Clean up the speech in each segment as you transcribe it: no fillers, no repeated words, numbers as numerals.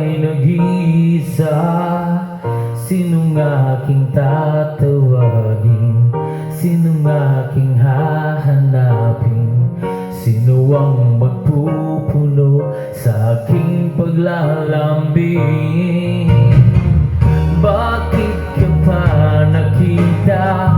ay nag-iisa. Sinong aking tatawagin? Sinong aking hahanapin? Sino ang magpupuno sa aking paglalambing? Bakit ka pa nakita?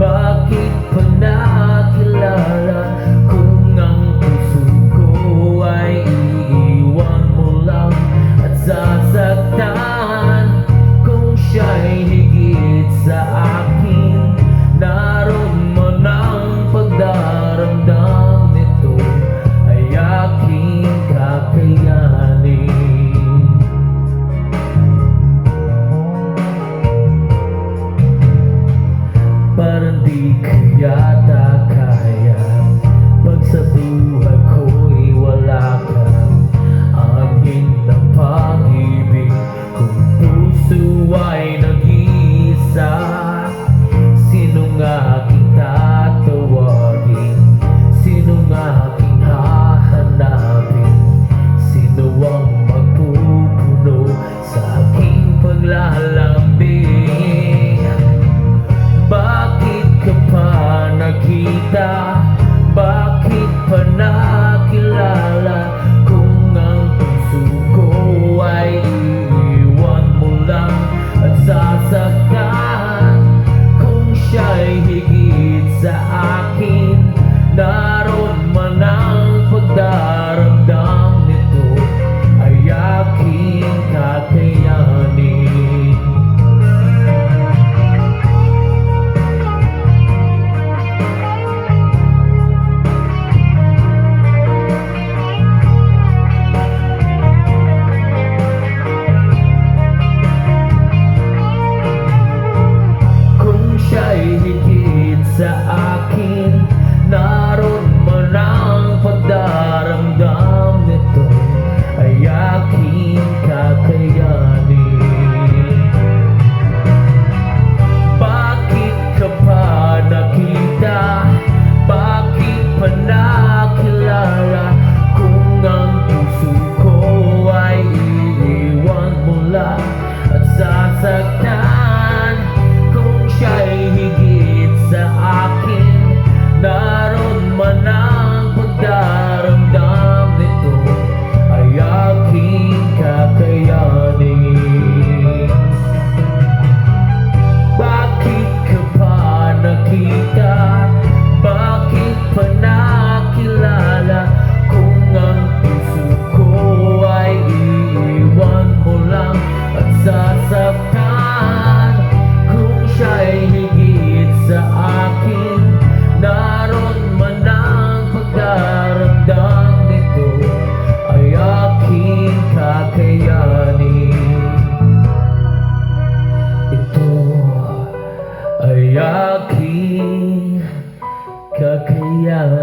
Bakit pa nakilala? Kung ang puso ko ay iiwan mo lang at sasaktan, kung siya'y higit sa akin, naroon mo ng pagdaramdam nito ay aking kakayanin. Parang di ko yata kaya pag sa buhay ko'y wala ka. Anhin ng pag-ibig kung puso ay nag-iisa. Sinong aking tatawagin? Sinong aking hahanapin? Sino ang magpupuno sa aking paglalambing? Bakit ka pa nakita? Bakit pa nakilala? Kung ang puso ko ay iiwan mo lang at sasaktan, kung siya'y higit sa akin, naroon man ang pagdaramdam nito ay aking kakayanin. Sa akin, naroon man ang pagdaramdam nito ay aking kakayanin. Bakit ka pa nakita? Bakit pa nakilala? Kung ang puso ko ay iiwan mo lang at sasaktan, kung siya'y higit sa akin, naroon man ang pagdaramdam nito ay aking kakayanin. Bakit ka pa nakita? Bakit pa nakilala? Kung ang puso ko ay iiwan mo lang at sasaktan, kung siya'y higit sa akin, naroon man ang pagdaramdam nito ay aking kakayanin. Ito ay aking kakayanin.